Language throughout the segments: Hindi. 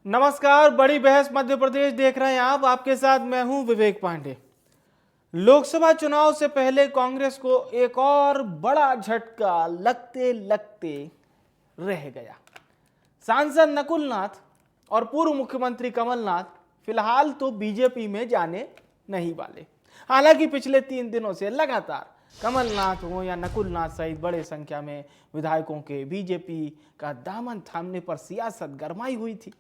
नमस्कार, बड़ी बहस मध्य प्रदेश देख रहे हैं आप। आपके साथ मैं हूं विवेक पांडे। लोकसभा चुनाव से पहले कांग्रेस को एक और बड़ा झटका लगते लगते रह गया। सांसद नकुल नाथ और पूर्व मुख्यमंत्री कमलनाथ फिलहाल तो बीजेपी में जाने नहीं वाले। हालांकि पिछले 3 दिनों से लगातार कमलनाथ हो या नकुल नाथ सहित बड़े संख्या में विधायकों के बीजेपी का दामन थामने पर सियासत गरमाई हुई थी।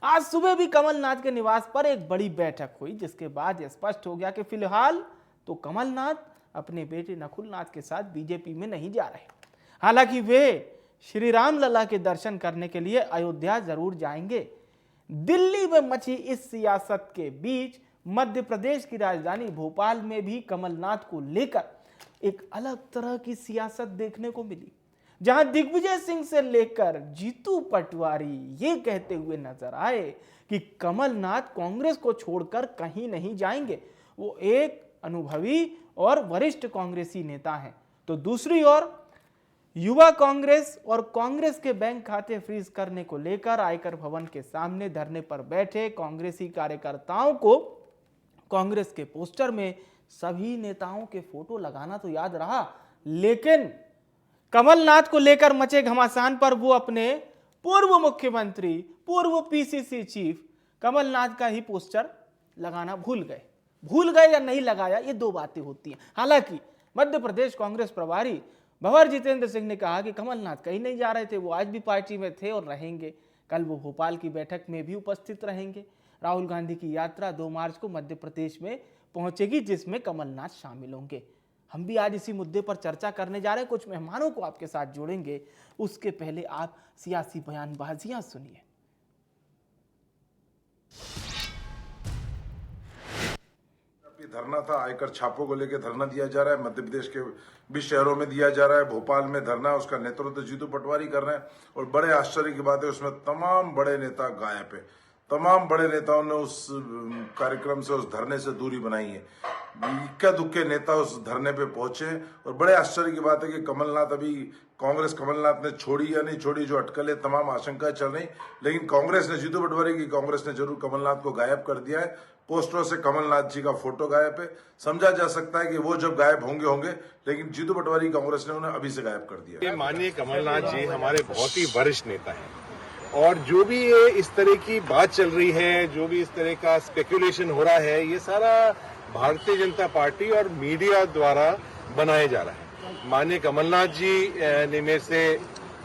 आज सुबह भी कमलनाथ के निवास पर एक बड़ी बैठक हुई, जिसके बाद यह स्पष्ट हो गया कि फिलहाल तो कमलनाथ अपने बेटे नकुल नाथ के साथ बीजेपी में नहीं जा रहे। हालांकि वे श्री राम लला के दर्शन करने के लिए अयोध्या जरूर जाएंगे। दिल्ली में मची इस सियासत के बीच मध्य प्रदेश की राजधानी भोपाल में भी कमलनाथ को लेकर एक अलग तरह की सियासत देखने को मिली, जहां दिग्विजय सिंह से लेकर जीतू पटवारी ये कहते हुए नजर आए कि कमलनाथ कांग्रेस को छोड़कर कहीं नहीं जाएंगे। वो एक अनुभवी और वरिष्ठ कांग्रेसी नेता हैं। तो दूसरी ओर युवा कांग्रेस और कांग्रेस के बैंक खाते फ्रीज करने को लेकर आयकर भवन के सामने धरने पर बैठे कांग्रेसी कार्यकर्ताओं को कांग्रेस के पोस्टर में सभी नेताओं के फोटो लगाना तो याद रहा, लेकिन कमलनाथ को लेकर मचे घमासान पर वो अपने पूर्व मुख्यमंत्री, पूर्व पीसीसी चीफ कमलनाथ का ही पोस्टर लगाना भूल गए या नहीं लगाया, ये दो बातें होती हैं। हालांकि मध्य प्रदेश कांग्रेस प्रभारी भंवर जितेंद्र सिंह ने कहा कि कमलनाथ कहीं नहीं जा रहे थे, वो आज भी पार्टी में थे और रहेंगे। कल वो भोपाल की बैठक में भी उपस्थित रहेंगे। राहुल गांधी की यात्रा 2 मार्च को मध्य प्रदेश में पहुंचेगी, जिसमें कमलनाथ शामिल होंगे। हम भी आज इसी मुद्दे पर चर्चा करने जा रहे हैं। कुछ मेहमानों को आपके साथ जोड़ेंगे, उसके पहले आप सियासी बयानबाजियां सुनिए। धरना था, आयकर छापों को लेकर धरना दिया जा रहा है। मध्य प्रदेश के 20 शहरों में दिया जा रहा है। भोपाल में धरना है, उसका नेतृत्व जीतू पटवारी कर रहे हैं। और बड़े आश्चर्य की बात है, उसमें तमाम बड़े नेता गायब है। तमाम बड़े नेताओं ने उस कार्यक्रम से, उस धरने से दूरी बनाई है। इक्का दुक्के नेता उस धरने पे पहुंचे। और बड़े आश्चर्य की बात है कि कमलनाथ अभी कांग्रेस कमलनाथ ने छोड़ी या नहीं छोड़ी, जो अटकलें तमाम आशंकाएं चल रही, लेकिन कांग्रेस ने, जीतू पटवारी की कांग्रेस ने जरूर कमलनाथ को गायब कर दिया है। पोस्टरों से कमलनाथ जी का फोटो गायब है। समझा जा सकता है कि वो जब गायब होंगे, लेकिन जीतू पटवारी कांग्रेस ने उन्हें अभी से गायब कर दिया। माननीय कमलनाथ जी हमारे बहुत ही वरिष्ठ नेता हैं, और जो भी ये इस तरह की बात चल रही है, जो भी इस तरह का स्पेकुलेशन हो रहा है, ये सारा भारतीय जनता पार्टी और मीडिया द्वारा बनाया जा रहा है। माननीय कमलनाथ जी ने मेरे से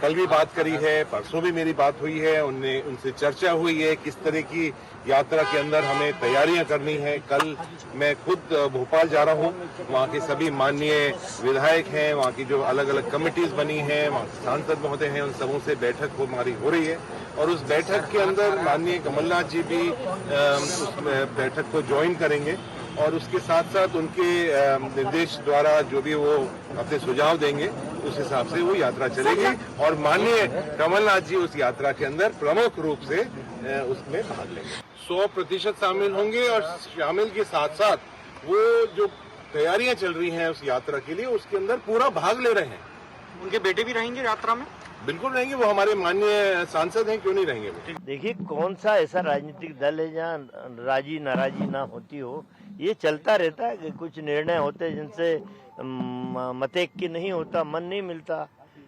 कल भी बात करी है, परसों भी मेरी बात हुई है, उनसे चर्चा हुई है किस तरह की यात्रा के अंदर हमें तैयारियां करनी है। कल मैं खुद भोपाल जा रहा हूं, वहां के सभी माननीय विधायक हैं, वहां की जो अलग अलग कमिटीज बनी हैं, वहां सांसद महोदय हैं, उन सबों से बैठक हमारी हो रही है। और उस बैठक के अंदर माननीय कमलनाथ जी भी उस बैठक को ज्वाइन करेंगे, और उसके साथ साथ उनके निर्देश द्वारा जो भी वो अपने सुझाव देंगे, उस हिसाब से वो यात्रा चलेगी। और माननीय कमलनाथ जी उस यात्रा के अंदर प्रमुख रूप से उसमें भाग लेंगे। 100% शामिल होंगे, और शामिल के साथ साथ वो जो तैयारियां चल रही हैं उस यात्रा के लिए, उसके अंदर पूरा भाग ले रहे हैं। उनके बेटे भी रहेंगे यात्रा में? बिल्कुल रहेंगे, वो हमारे माननीय सांसद हैं, क्यों नहीं रहेंगे वो। देखिए, कौन सा ऐसा राजनीतिक दल है जहाँ राजी नाराजी ना होती हो। ये चलता रहता है कि कुछ निर्णय होते हैं जिनसे मतेक की नहीं होता, मन नहीं मिलता,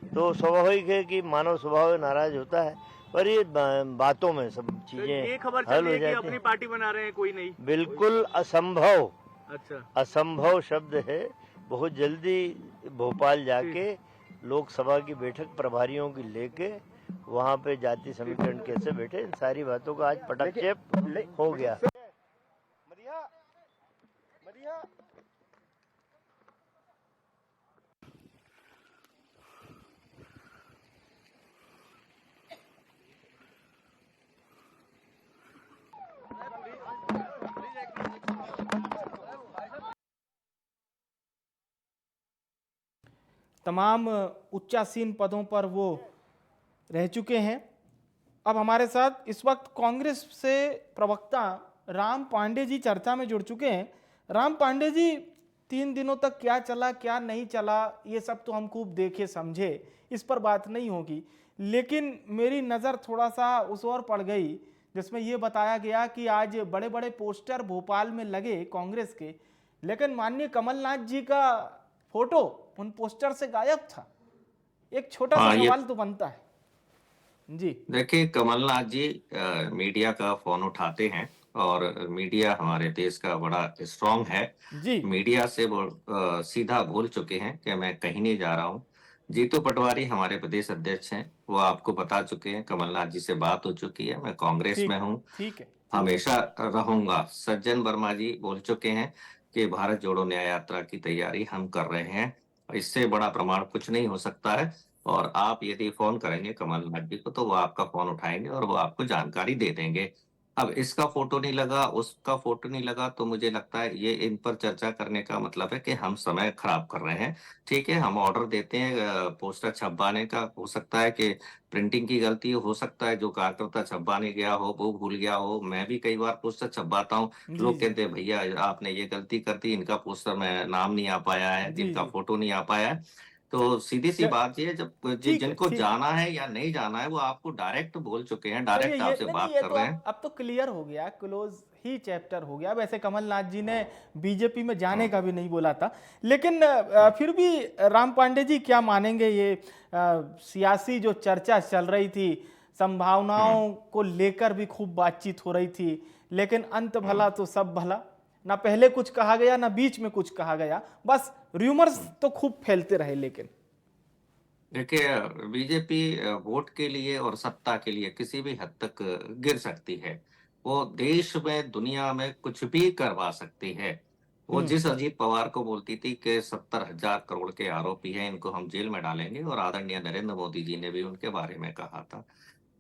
तो स्वाभाविक है कि मानव स्वभाव नाराज होता है। पर ये बातों में सब चीजें ये खबर हल हो चली है कि जाती अपनी हैं। पार्टी बना रहे हैं, कोई नहीं। बिल्कुल असंभव, अच्छा, असंभव शब्द है। बहुत जल्दी भोपाल जाके लोकसभा की बैठक प्रभारियों की लेके वहाँ पे जाति समीकरण कैसे बैठे, इन सारी बातों का आज पटक्षेप हो गया। तमाम उच्चासीन पदों पर वो रह चुके हैं। अब हमारे साथ इस वक्त कांग्रेस से प्रवक्ता राम पांडे जी चर्चा में जुड़ चुके हैं। राम पांडे जी, 3 दिनों तक क्या चला क्या नहीं चला, ये सब तो हम खूब देखे समझे, इस पर बात नहीं होगी, लेकिन मेरी नज़र थोड़ा सा उस ओर पड़ गई जिसमें ये बताया गया कि आज बड़े बड़े पोस्टर भोपाल में लगे कांग्रेस के, लेकिन माननीय कमलनाथ जी का फोटो उन पोस्टर से गायब था। एक छोटा सा ये सवाल तो बनता है। जी देखिए, कमलनाथ जी मीडिया का फोन उठाते हैं और मीडिया हमारे देश का बड़ा स्ट्रांग है। जी मीडिया से वो सीधा बोल चुके हैं कि मैं कहीं नहीं जा रहा हूं। जीतू पटवारी हमारे प्रदेश अध्यक्ष हैं, वो आपको बता चुके हैं, कमलनाथ जी से बात हो चुकी है, मैं कांग्रेस में ठीक हूं, ठीक है। हमेशा रहूंगा। सज्जन वर्मा जी बोल चुके हैं कि भारत जोड़ो न्याय यात्रा की तैयारी हम कर रहे हैं। इससे बड़ा प्रमाण कुछ नहीं हो सकता है। और आप यदि फोन करेंगे कमलनाथ जी को तो वो आपका फोन उठाएंगे और वो आपको जानकारी दे देंगे। अब इसका फोटो नहीं लगा, उसका फोटो नहीं लगा, तो मुझे लगता है ये इन पर चर्चा करने का मतलब है कि हम समय खराब कर रहे हैं। ठीक है, हम ऑर्डर देते हैं पोस्टर छपवाने का, हो सकता है कि प्रिंटिंग की गलती हो सकता है, जो कार्यकर्ता छपवाने गया हो वो भूल गया हो। मैं भी कई बार पोस्टर छपवाता हूँ, जी लोग जी कहते हैं भैया आपने ये गलती कर दी, इनका पोस्टर में नाम नहीं आ पाया है, जी इनका जी फोटो नहीं आ पाया है। तो सीधी सी च- बात ये है, जब ठीक है जिनको ठीक है। जाना है या नहीं जाना है वो आपको डायरेक्ट बोल चुके हैं, चलिए डायरेक्ट ये आपसे नहीं नहीं, बात ये कर तो रहे हैं। अब तो क्लियर हो गया, क्लोज ही चैप्टर हो गया। वैसे कमलनाथ जी ने बीजेपी में जाने का भी नहीं बोला था, लेकिन फिर भी राम पांडे जी क्या मानेंगे ये सियासी जो चर्चा चल रही थी, संभावनाओं को लेकर भी खूब बातचीत हो रही थी, लेकिन अंत भला तो सब भला, ना पहले कुछ कहा गया ना बीच में कुछ कहा गया, बस र्यूमर्स तो खूब फैलते रहे। लेकिन देखिए, बीजेपी वोट के लिए और सत्ता के लिए किसी भी हद तक गिर सकती है। वो देश में दुनिया में कुछ भी करवा सकती है। वो हम्म जिस अजीत पवार को बोलती थी कि 70,000 करोड़ के आरोपी हैं, इनको हम जेल में डालेंगे, और आदरणीय नरेंद्र मोदी जी ने भी उनके बारे में कहा था।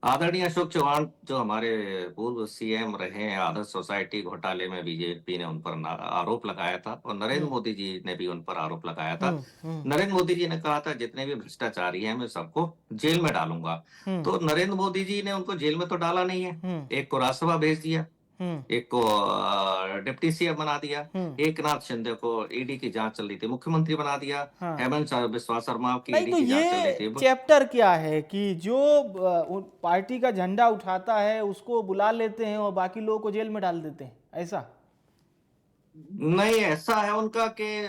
आदरणीय अशोक चौहान जो हमारे पूर्व सीएम रहे हैं, आदर्श सोसाइटी घोटाले में बीजेपी ने उन पर आरोप लगाया था और नरेंद्र हम्म मोदी जी ने भी उन पर आरोप लगाया था। हम्म नरेंद्र मोदी जी ने कहा था जितने भी भ्रष्टाचारी हैं मैं सबको जेल में डालूंगा। हम्म तो नरेंद्र मोदी जी ने उनको जेल में तो डाला नहीं है, हम्म एक को राज्यसभा भेज दिया, हम्म एक को डिप्टी सीएम बना दिया, हम्म एक नाथ शिंदे को ईडी की जांच चल रही थी मुख्यमंत्री बना दिया, हाँ। हेमंत बिस्वा शर्मा की नहीं ईडी तो की जांच चल रही ये थी। चैप्टर क्या है कि जो पार्टी का झंडा उठाता है उसको बुला लेते हैं और बाकी लोगों को जेल में डाल देते हैं, ऐसा? नहीं, ऐसा है उनका कि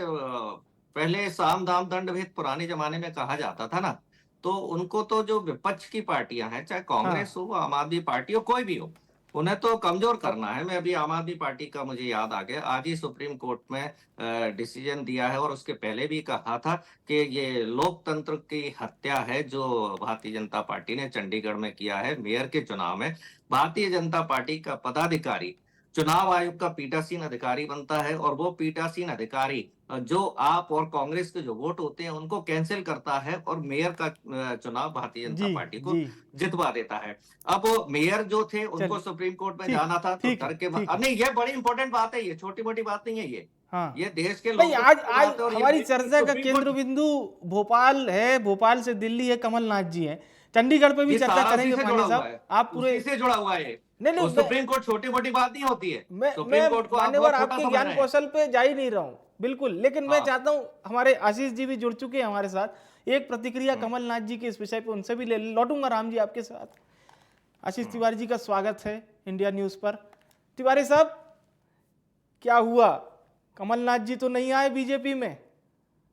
पहले साम दाम दंड भेद पुराने जमाने में कहा जाता था ना, तो उनको तो जो विपक्ष की पार्टियां हैं, चाहे हाँ कांग्रेस हो, आम आदमी पार्टी हो, कोई भी हो, उन्हें तो कमजोर करना है। मैं अभी आम आदमी पार्टी का मुझे याद आ गया, आज ही सुप्रीम कोर्ट में डिसीजन दिया है, और उसके पहले भी कहा था कि ये लोकतंत्र की हत्या है जो भारतीय जनता पार्टी ने चंडीगढ़ में किया है। मेयर के चुनाव में भारतीय जनता पार्टी का पदाधिकारी चुनाव आयोग का पीठासीन अधिकारी बनता है, और वो पीठासीन अधिकारी जो आप और कांग्रेस के जो वोट होते हैं उनको कैंसिल करता है और मेयर का चुनाव भारतीय जनता जी पार्टी को जी जितवा देता है। अब वो मेयर जो थे उनको चलिए सुप्रीम कोर्ट में ठीक जाना था, तो ठीक है डर के ठीक है। नहीं, ये बड़ी इंपॉर्टेंट बात है, ये छोटी मोटी बात नहीं है, हाँ ये देश के नहीं, लोगों आज की आज बात है। और हमारी ये चर्चा का सुप्रीम केंद्र कोर्ट बिंदु भोपाल है, भोपाल से दिल्ली है, कमलनाथ जी हैं, चंडीगढ़ पे भी ये चर्चा सारा उसी करेंगे से जुड़ा पांडे हुआ साहब। है, आप पूरे उसी से जुड़ा हुआ है। नहीं नहीं और सुप्रीम कोर्ट छोटी मोटी बात नहीं होती है, मैं सुप्रीम कोर्ट को आप मान्यवर बहुत छोटा आपके समझ ज्ञान रहे हैं। कौशल पे जा ही नहीं रहा हूँ बिल्कुल, लेकिन मैं हाँ। चाहता हूँ हमारे आशीष जी भी जुड़ चुके हैं हमारे साथ, एक प्रतिक्रिया कमलनाथ जी के इस विषय पे उनसे भी लौटूंगा। राम जी आपके साथ। आशीष तिवारी जी का स्वागत है इंडिया न्यूज पर। तिवारी साहब, क्या हुआ? कमलनाथ जी तो नहीं आए बीजेपी में,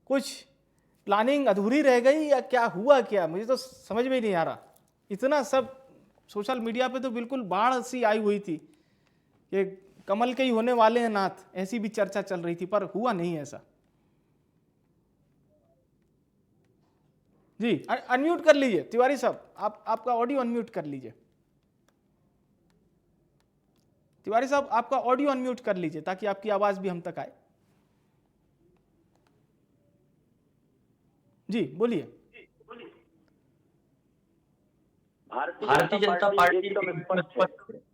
कुछ प्लानिंग अधूरी रह गई या क्या हुआ? क्या मुझे तो समझ में ही नहीं आ रहा। इतना सब सोशल मीडिया पे तो बिल्कुल बाढ़ सी आई हुई थी कि कमल के ही होने वाले हैं नाथ, ऐसी भी चर्चा चल रही थी, पर हुआ नहीं ऐसा। जी अनम्यूट कर लीजिए तिवारी साहब, आपका ऑडियो अनम्यूट कर लीजिए। तिवारी साहब आपका ऑडियो अनम्यूट कर लीजिए ताकि आपकी आवाज भी हम तक आए। जी बोलिए। भारतीय जनता पार्टी तो स्पष्ट है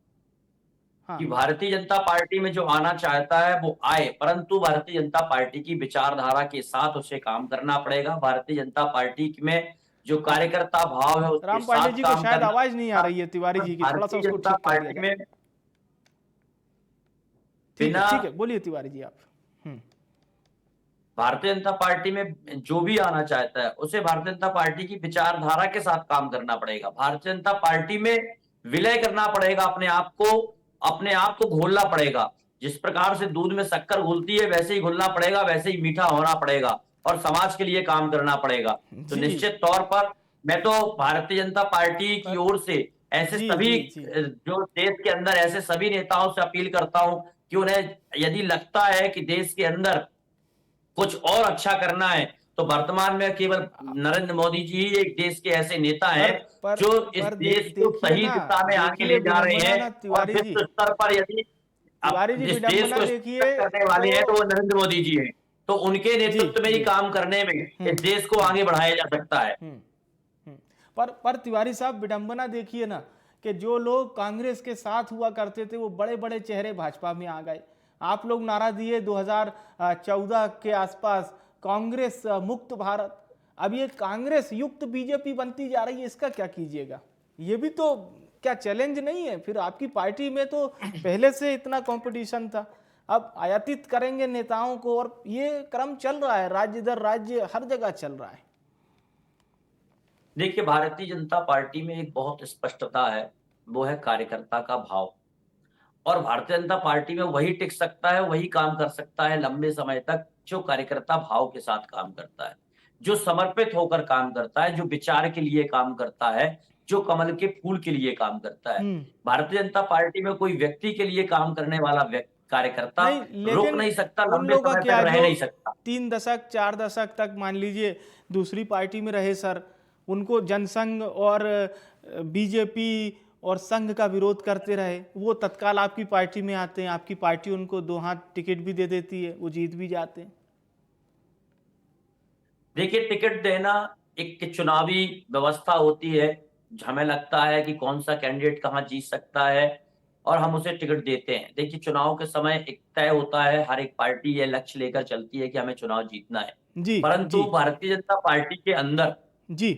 हाँ कि भारतीय जनता पार्टी में जो आना चाहता है वो आए, परंतु भारतीय जनता पार्टी की विचारधारा के साथ उसे काम करना पड़ेगा। भारतीय जनता पार्टी में जो कार्यकर्ता भाव है उसके राम पांडे साथ जी को काम शायद करना। आवाज नहीं आ रही है तिवारी जी की, थोड़ा सा भारतीय उसको जनता ठीक कर दिया पार्टी जाए। में ठीक है बिना ठीक है, बोलिए तिवारी जी आप। भारतीय जनता पार्टी में जो भी आना चाहता है उसे भारतीय जनता पार्टी की विचारधारा के साथ काम करना पड़ेगा। भारतीय जनता पार्टी में विलय करना पड़ेगा अपने आप को घोलना पड़ेगा। जिस प्रकार से दूध में शक्कर घुलती है वैसे ही घुलना पड़ेगा, वैसे ही मीठा होना पड़ेगा और समाज के लिए काम करना पड़ेगा। तो जी। निश्चित तौर पर मैं तो भारतीय जनता पार्टी की ओर से ऐसे जी, सभी जी, जी। जो देश के अंदर ऐसे सभी नेताओं से अपील करता हूं कि उन्हें यदि लगता है कि देश के अंदर कुछ और अच्छा करना है तो वर्तमान में केवल नरेंद्र मोदी जी ही एक देश के ऐसे नेता हैं पर जो इस देश को देखिए सही ना, दिशा में आगे देखिए ले जा रहे विडंबना ना हैं और तिवारी जी, विश्व स्तर पर यदि तिवारी अब जी जिस देश विडंबना को देखिए स्थिर करने वाले हैं तो वो तो नरेंद्र मोदी जी हैं। तो उनके जी, नेतृत्व में ही जी। काम करने में इस देश को आगे बढ़ाया जा सकता है। हम्म, हम्म। पर तिवारी साहब विडंबना देखिए ना कि जो लोग कांग्रेस के साथ हुआ करते थे वो बड़े बड़े चेहरे भाजपा में आ गए। आप लोग नारा दिए 2014 के आसपास कांग्रेस मुक्त भारत, अब ये कांग्रेस युक्त बीजेपी बनती जा रही है, इसका क्या कीजिएगा? ये भी तो क्या चैलेंज नहीं है? फिर आपकी पार्टी में तो पहले से इतना कंपटीशन था, अब आयातित करेंगे नेताओं को और ये क्रम चल रहा है, राज्य दर राज्य हर जगह चल रहा है। देखिए भारतीय जनता पार्टी में एक बहुत स्पष्टता है, वो है कार्यकर्ता का भाव। और भारतीय जनता पार्टी में वही टिक सकता है, वही काम कर सकता है लंबे समय तक जो कार्यकर्ता भाव के साथ काम करता है, जो समर्पित होकर काम करता है, जो विचार के लिए काम करता है, जो कमल के फूल के लिए काम करता है। भारतीय जनता पार्टी में कोई व्यक्ति के लिए काम करने वाला कार्यकर्ता नहीं, रुक लेकिन नहीं सकता, उन लंबे लोगों का समय क्या तक रह जो नहीं सकता। 3 दशक 4 दशक तक मान लीजिए दूसरी पार्टी में रहे सर, उनको जनसंघ और बीजेपी और संघ का विरोध करते रहे, वो तत्काल आपकी पार्टी में आते हैं, आपकी पार्टी उनको 2 हाथ टिकट भी दे देती है, वो जीत भी जाते हैं। देखिए टिकट देना एक चुनावी व्यवस्था होती है, हमें लगता है कि कौन सा कैंडिडेट कहाँ जीत सकता है और हम उसे टिकट देते हैं। देखिए चुनाव के समय एक तय होता है, हर एक पार्टी ये लक्ष्य लेकर चलती है कि हमें चुनाव जीतना है, जी, परंतु जी, भारतीय जनता पार्टी के अंदर जी,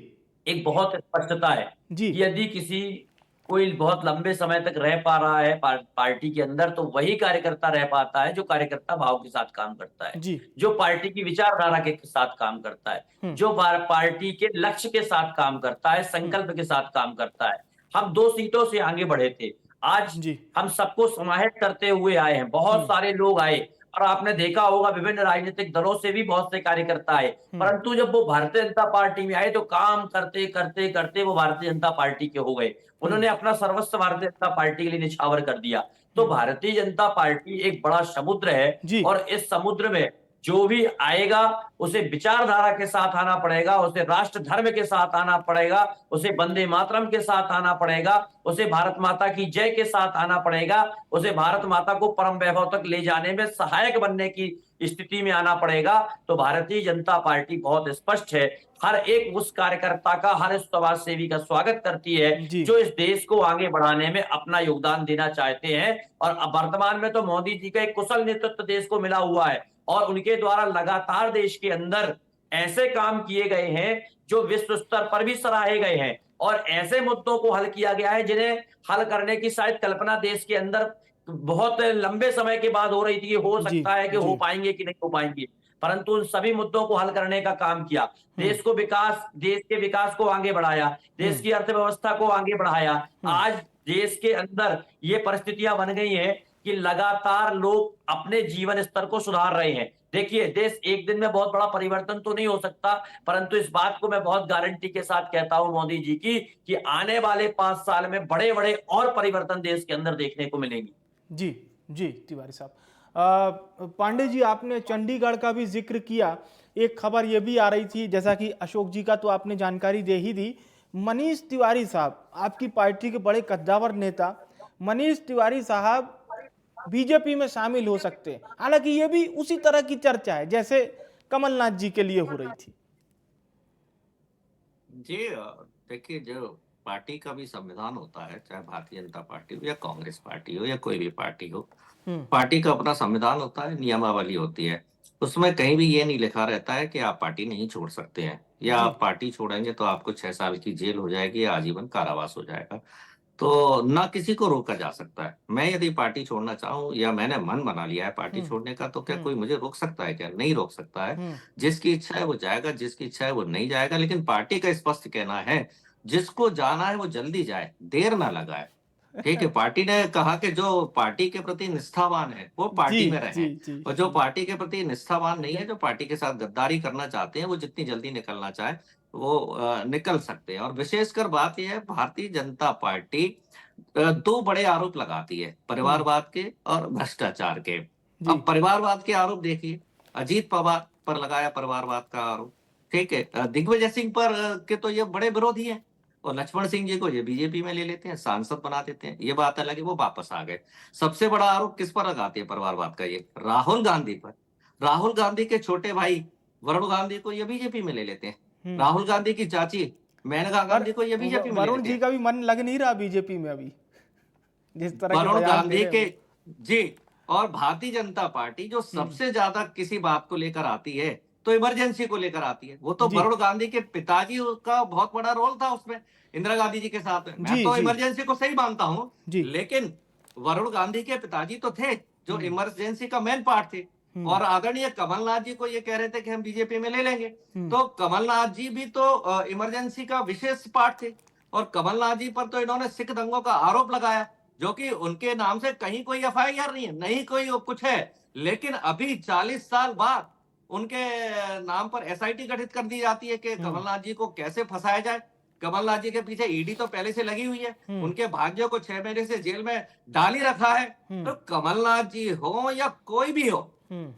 एक बहुत स्पष्टता है जी, कि यदि कोई बहुत लंबे समय तक रह पा रहा है पार्टी के अंदर तो वही कार्यकर्ता रह पाता है जो कार्यकर्ता भाव के साथ काम करता है, जी, जो पार्टी की विचारधारा के साथ काम करता है, जो पार्टी के लक्ष्य के साथ काम करता है, संकल्प के साथ काम करता है। हम 2 सीटों से आगे बढ़े थे, आज जी, हम सबको समाहित करते हुए आए हैं, बहुत सारे लोग आए और आपने देखा होगा विभिन्न राजनीतिक दलों से भी बहुत से कार्यकर्ता आए, परंतु जब वो भारतीय जनता पार्टी में आए तो काम करते करते करते वो भारतीय जनता पार्टी के हो गए। उन्होंने अपना सर्वस्व भारतीय जनता पार्टी के लिए निछावर कर दिया। तो भारतीय जनता पार्टी एक बड़ा समुद्र है जी, और इस समुद्र में जो भी आएगा उसे विचारधारा के साथ आना पड़ेगा, उसे राष्ट्र धर्म के साथ आना पड़ेगा, उसे वंदे मातरम के साथ आना पड़ेगा, उसे भारत माता की जय के साथ आना पड़ेगा, उसे भारत माता को परम वैभव तक ले जाने में सहायक बनने की स्थिति में आना पड़ेगा। तो भारतीय जनता पार्टी बहुत स्पष्ट है, हर एक उस कार्यकर्ता का, हर उस समाज सेवी का स्वागत करती है जी। जो इस देश को आगे बढ़ाने में अपना योगदान देना चाहते हैं। और अब वर्तमान में तो मोदी जी का एक कुशल नेतृत्व देश को मिला हुआ है और उनके द्वारा लगातार देश के अंदर ऐसे काम किए गए हैं जो विश्व स्तर पर भी सराहे गए हैं और ऐसे मुद्दों को हल किया गया है जिन्हें हल करने की शायद कल्पना देश के अंदर बहुत लंबे समय के बाद हो रही थी कि हो जी, सकता है कि जी। हो पाएंगे कि नहीं हो पाएंगे, परंतु उन सभी मुद्दों को हल करने का काम किया, देश के विकास को आगे बढ़ाया, देश की अर्थव्यवस्था को आगे बढ़ाया। आज देश के अंदर ये परिस्थितियां बन गई हैं कि लगातार लोग अपने जीवन स्तर को सुधार रहे हैं। देखिए देश एक दिन में बहुत बड़ा परिवर्तन तो नहीं हो सकता, परंतु इस बात को मैं बहुत गारंटी के साथ कहता हूं मोदी जी की कि आने वाले 5 साल में बड़े बड़े और परिवर्तन देश के अंदर देखने को मिलेंगे। जी, जी, तिवारी साहब। पांडे जी, आपने चंडीगढ़ का भी जिक्र किया, एक खबर ये भी आ रही थी, जैसा कि अशोक जी का तो आपने जानकारी दे ही दी, मनीष तिवारी साहब आपकी पार्टी के बड़े कद्दावर नेता मनीष तिवारी साहब बीजेपी में शामिल हो सकते हैं। हालांकि ये भी उसी तरह की चर्चा है जैसे कमलनाथ जी के लिए हो रही थी। जी देखिए, जो पार्टी का भी संविधान होता है, चाहे भारतीय जनता पार्टी हो या कांग्रेस पार्टी हो या कोई भी पार्टी हो, पार्टी का अपना संविधान होता है, नियमावली होती है। उसमें कहीं भी ये नहीं लिखा रहता है कि आप पार्टी नहीं छोड़ सकते हैं या आप पार्टी छोड़ेंगे तो आपको 6 साल की जेल हो जाएगी या आजीवन कारावास हो जाएगा। तो ना किसी को रोका जा सकता है। मैं यदि पार्टी छोड़ना चाहूं या मैंने मन बना लिया है पार्टी छोड़ने का, तो क्या कोई मुझे रोक सकता है? क्या नहीं रोक सकता है। जिसकी इच्छा है वो जाएगा, जिसकी इच्छा है वो नहीं जाएगा। लेकिन पार्टी का स्पष्ट कहना है जिसको जाना है वो जल्दी जाए, देर ना लगाए। ठीक है, पार्टी ने कहा कि जो पार्टी के प्रति निष्ठावान है वो पार्टी जी में जी रहे, जी और जो पार्टी के प्रति निष्ठावान नहीं है, जो पार्टी के साथ गद्दारी करना चाहते हैं, वो जितनी जल्दी निकलना चाहे वो निकल सकते हैं। और विशेषकर बात यह है, भारतीय जनता पार्टी दो बड़े आरोप लगाती है, परिवारवाद के और भ्रष्टाचार के। जी अब परिवारवाद के आरोप देखिए, अजीत पवार पर लगाया परिवारवाद का आरोप, ठीक है। दिग्विजय सिंह पर के तो ये बड़े विरोधी हैं, और लक्ष्मण सिंह जी को ये बीजेपी में ले लेते हैं, सांसद बना देते हैं। ये बात अलग है, वो वापस आ गए। सबसे बड़ा आरोप किस पर लगाते हैं परिवारवाद का? ये राहुल गांधी पर। राहुल गांधी के छोटे भाई वरुण गांधी को ये बीजेपी में ले लेते हैं। राहुल गांधी की चाची मेनका पर गांधी को ये बीजेपी में ले वरुण लेते जी हैं। का भी मन लग नहीं रहा बीजेपी में अभी, जिस तरह के वरुण बयान गांधी दे रहे के हैं जी, और भारतीय जनता पार्टी जो सबसे ज्यादा किसी बात को लेकर आती है तो इमरजेंसी को लेकर आती है। वो तो जी। वरुण गांधी के पिताजी का बहुत बड़ा रोल था उसमें, इंदिरा गांधी जी के साथ में। मैं जी, तो जी। इमरजेंसी को सही मानता हूँ, जी। लेकिन वरुण गांधी के पिताजी तो थे जो इमरजेंसी का मेन पार्ट थे। और आदरणीय कमलनाथ जी को ये कह रहे थे कि हम बीजेपी में ले लेंगे, तो कमलनाथ जी भी तो इमरजेंसी का विशेष पार्ट थे। और कमलनाथ जी पर तो इन्होंने सिख दंगों का आरोप लगाया, जो कि उनके नाम से कहीं कोई एफआईआर नहीं है, नहीं कोई कुछ है। लेकिन अभी 40 साल बाद उनके नाम पर एसआईटी गठित कर दी जाती है कि कमलनाथ जी को कैसे फंसाया जाए। कमलनाथ जी के पीछे ईडी तो पहले से लगी हुई है, उनके भाग्यों को 6 महीने से जेल में डाल ही रखा है। तो कमलनाथ जी हो या कोई भी हो,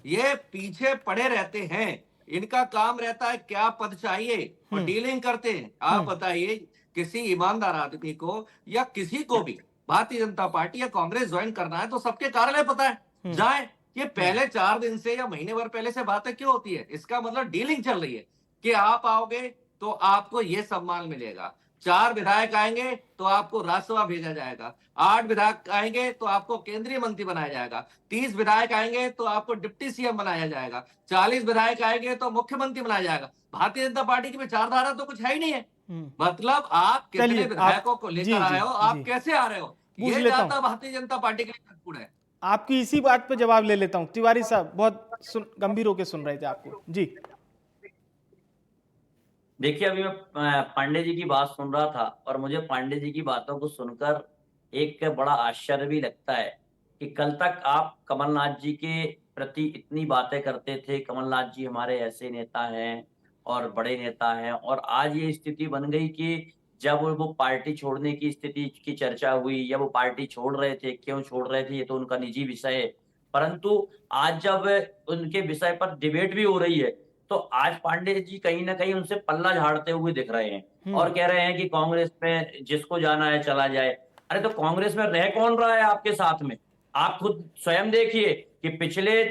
ये पीछे पड़े रहते हैं। इनका काम रहता है क्या पद चाहिए और डीलिंग करते हैं। आप बताइए, किसी ईमानदार आदमी को या किसी को भी भारतीय जनता पार्टी या कांग्रेस ज्वाइन करना है तो सबके कार्यालय पता है, जाए। ये पहले 4 दिन से या महीने भर पहले से बातें क्यों होती है? इसका मतलब डीलिंग चल रही है कि आप आओगे तो आपको ये सम्मान मिलेगा, 4 विधायक आएंगे तो आपको राज्यसभा भेजा जाएगा, 8 विधायक आएंगे तो आपको केंद्रीय मंत्री बनाया जाएगा, 30 विधायक आएंगे तो आपको डिप्टी सीएम बनाया जाएगा, 40 विधायक आएंगे तो मुख्यमंत्री बनाया जाएगा। भारतीय जनता पार्टी की विचारधारा तो कुछ है ही नहीं है। मतलब आप कितने चलिए, विधायकों को जी, लेकर आए जी, हो, आप जी। कैसे आ रहे हो, पूछ ये लेता हूं। ज्यादा भारतीय जनता पार्टी के लिए महत्वपूर्ण है। आपकी इसी बात पे जवाब ले लेता हूं। तिवारी साहब बहुत गंभीर होकर सुन रहे थे आपको। जी देखिए, अभी मैं पांडे जी की बात सुन रहा था और मुझे पांडे जी की बातों को सुनकर एक बड़ा आश्चर्य भी लगता है कि कल तक आप कमलनाथ जी के प्रति इतनी बातें करते थे, कमलनाथ जी हमारे ऐसे नेता हैं और बड़े नेता हैं, और आज ये स्थिति बन गई कि जब वो पार्टी छोड़ने की स्थिति की चर्चा हुई या वो पार्टी छोड़ रहे थे, क्यों छोड़ रहे थे ये तो उनका निजी विषय है, परंतु आज जब उनके विषय पर डिबेट भी हो रही है तो आज पांडे जी कहीं ना कहीं उनसे पल्ला झाड़ते हुए दिख रहे हैं और कह रहे हैं कि कांग्रेस में जिसको जाना है चला जाए। अरे तो कांग्रेस में रह कौन रहा है आपके साथ में? आप खुद स्वयं देखिए कि पिछले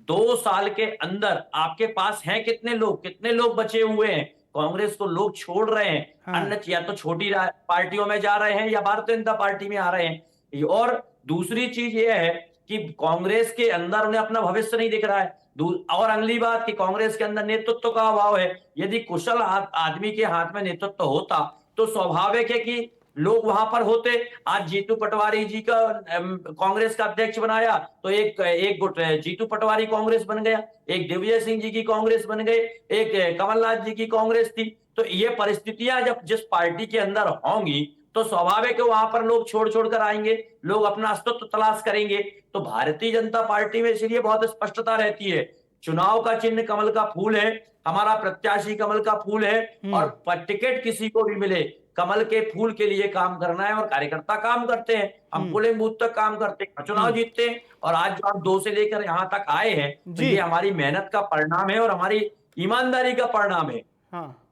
2 साल के अंदर आपके पास हैं कितने लोग बचे हुए हैं। कांग्रेस को लोग छोड़ रहे हैं, अन्य या तो छोटी पार्टियों में जा रहे हैं या भारतीय जनता पार्टी में आ रहे हैं। और दूसरी चीज ये है कि कांग्रेस के अंदर उन्हें अपना भविष्य नहीं दिख रहा है। और अगली बात कि कांग्रेस के अंदर नेतृत्व का अभाव है। यदि कुशल आदमी के हाथ में नेतृत्व होता तो स्वाभाविक है कि लोग वहां पर होते। आज जीतू पटवारी जी का कांग्रेस का अध्यक्ष बनाया तो एक गुट जीतू पटवारी कांग्रेस बन गया, एक दिग्विजय सिंह जी की कांग्रेस बन गए, एक कमलनाथ जी की कांग्रेस थी। तो ये परिस्थितियां जब जिस पार्टी के अंदर होंगी तो स्वाभाविक है वहां पर लोग छोड़ कर आएंगे, लोग अपना अस्तित्व तलाश करेंगे। तो भारतीय जनता पार्टी में इसलिए बहुत स्पष्टता रहती है, चुनाव का चिन्ह कमल का फूल है, हमारा प्रत्याशी कमल का फूल है, और टिकट किसी को भी मिले कमल के फूल के लिए काम करना है। और कार्यकर्ता काम करते हैं, हम पोलिंग बूथ तक काम करते हैं, चुनाव जीतते हैं। और आज जो आप 2 से लेकर यहां तक आए हैं तो ये हमारी मेहनत का परिणाम है और हमारी ईमानदारी का परिणाम है। हाँ,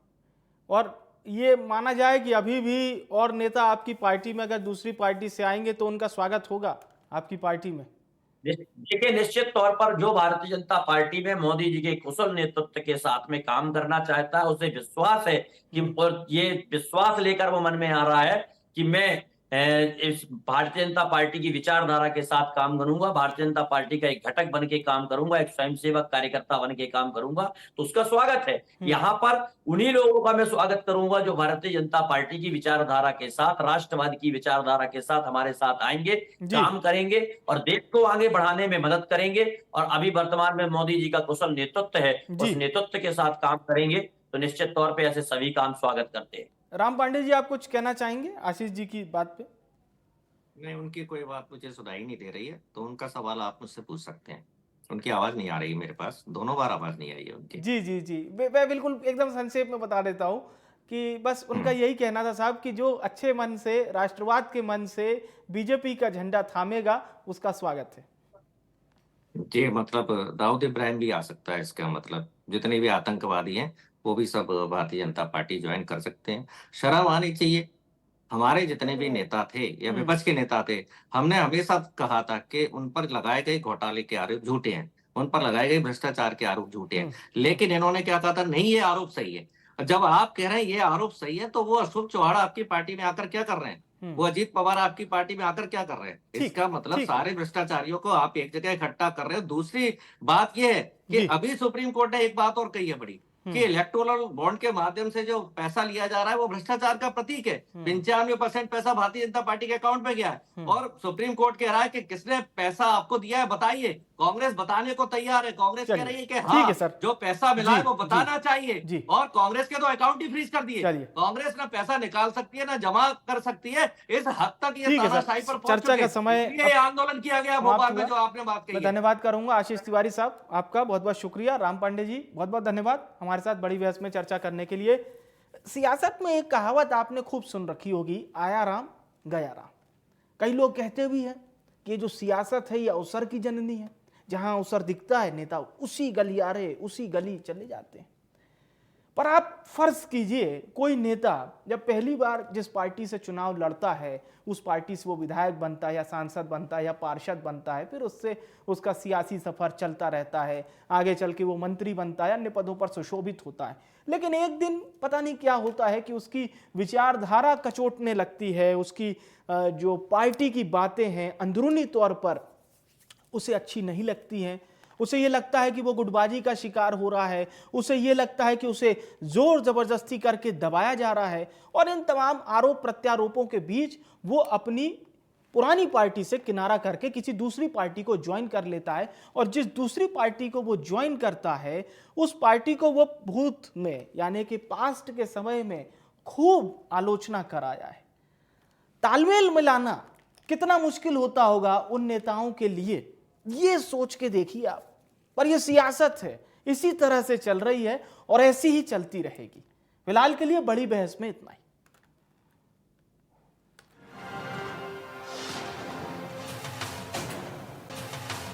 और ये माना जाए कि अभी भी और नेता आपकी पार्टी में अगर दूसरी पार्टी से आएंगे तो उनका स्वागत होगा आपकी पार्टी में? देखिए, निश्चित तौर पर जो भारतीय जनता पार्टी में मोदी जी के कुशल नेतृत्व के साथ में काम करना चाहता है उसे विश्वास है कि, और ये विश्वास लेकर वो मन में आ रहा है कि मैं इस भारतीय जनता पार्टी की विचारधारा के साथ काम करूंगा, भारतीय जनता पार्टी का एक घटक बन के काम करूंगा, एक स्वयंसेवक कार्यकर्ता बन के काम करूंगा, तो उसका स्वागत है। यहाँ पर उन्हीं लोगों का मैं स्वागत करूंगा जो भारतीय जनता पार्टी की विचारधारा के साथ, राष्ट्रवाद की विचारधारा के साथ हमारे साथ आएंगे, काम करेंगे और देश को आगे बढ़ाने में मदद करेंगे। और अभी वर्तमान में मोदी जी का कुशल नेतृत्व है, उस नेतृत्व के साथ काम करेंगे तो निश्चित तौर पर ऐसे सभी काम स्वागत करते हैं। राम पांडे जी, आप कुछ कहना चाहेंगे आशीष जी की बात पे? नहीं, उनकी कोई बात मुझे सुनाई नहीं दे रही है, तो उनका सवाल आप मुझसे पूछ सकते हैं। उनकी आवाज नहीं आ रही मेरे पास, दोनों बार आवाज नहीं आई है उनकी। जी जी जी, मैं बिल्कुल एकदम संक्षेप में बता देता हूँ कि बस उनका यही कहना था साहब कि जो अच्छे मन से, राष्ट्रवाद के मन से बीजेपी का झंडा थामेगा, उसका स्वागत है। जी, मतलब दाऊद इब्राहिम भी आ सकता है, इसका मतलब जितने भी आतंकवादी हैं वो भी सब भारतीय जनता पार्टी ज्वाइन कर सकते हैं। शर्म आनी चाहिए। हमारे जितने भी नेता थे या विपक्ष के नेता थे, हमने हमेशा कहा था कि उन पर लगाए गए घोटाले के आरोप झूठे हैं, उन पर लगाए गए भ्रष्टाचार के आरोप झूठे हैं। लेकिन इन्होंने क्या कहा था, नहीं ये आरोप सही है। जब आप कह रहे हैं ये आरोप सही है, तो वो अशोक चौहान आपकी पार्टी में आकर क्या कर रहे हैं? वो अजीत पवार आपकी पार्टी में आकर क्या कर रहे हैं? इसका मतलब सारे भ्रष्टाचारियों को आप एक जगह इकट्ठा कर रहे हो। दूसरी बात यह है कि अभी सुप्रीम कोर्ट ने एक बात और कही है बड़ी, कि इलेक्टोरल बॉन्ड के माध्यम से जो पैसा लिया जा रहा है वो भ्रष्टाचार का प्रतीक है। 95% पैसा भारतीय जनता पार्टी के अकाउंट में गया है, और सुप्रीम कोर्ट कह रहा है कि किसने पैसा आपको दिया है बताइए। कांग्रेस बताने को तैयार है। कांग्रेस कह रही है कि हाँ, जो पैसा मिला है वो बताना चाहिए, और कांग्रेस के तो अकाउंट ही फ्रीज कर दिए। कांग्रेस ना पैसा निकाल सकती है ना जमा कर सकती है। इस हद तक ये तानाशाही पर पहुंच चर्चा का समय, ये आंदोलन किया गया भोपाल में जो आपने बात कही। मैं धन्यवाद करूंगा आशीष तिवारी साहब, आपका बहुत बहुत शुक्रिया। राम पांडे जी, बहुत बहुत धन्यवाद हमारे साथ बड़ी बहस में चर्चा करने के लिए। सियासत में एक कहावत आपने खूब सुन रखी होगी, आया राम गया राम। कई लोग कहते भी हैं कि ये जो सियासत है ये अवसर की जननी है, जहां अवसर दिखता है नेता उसी गलियारे, उसी गली चले जाते हैं। पर आप फर्ज कीजिए, कोई नेता जब पहली बार जिस पार्टी से चुनाव लड़ता है, उस पार्टी से वो विधायक बनता है या सांसद बनता है या पार्षद बनता है, फिर उससे उसका सियासी सफर चलता रहता है, आगे चल के वो मंत्री बनता है, अन्य पदों पर सुशोभित होता है। लेकिन एक दिन पता नहीं क्या होता है कि उसकी विचारधारा कचोटने लगती है, उसकी जो पार्टी की बातें हैं अंदरूनी तौर पर उसे अच्छी नहीं लगती हैं। उसे ये लगता है कि वो गुटबाजी का शिकार हो रहा है, उसे ये लगता है कि उसे जोर जबरदस्ती करके दबाया जा रहा है, और इन तमाम आरोप प्रत्यारोपों के बीच वो अपनी पुरानी पार्टी से किनारा करके किसी दूसरी पार्टी को ज्वाइन कर लेता है। और जिस दूसरी पार्टी को वो ज्वाइन करता है, उस पार्टी को वो भूत में यानी कि पास्ट के समय में खूब आलोचना कराया है। तालमेल मिलाना कितना मुश्किल होता होगा उन नेताओं के लिए, ये सोच के देखिए आप। पर ये सियासत है, इसी तरह से चल रही है और ऐसी ही चलती रहेगी। फिलहाल के लिए बड़ी बहस में इतना ही।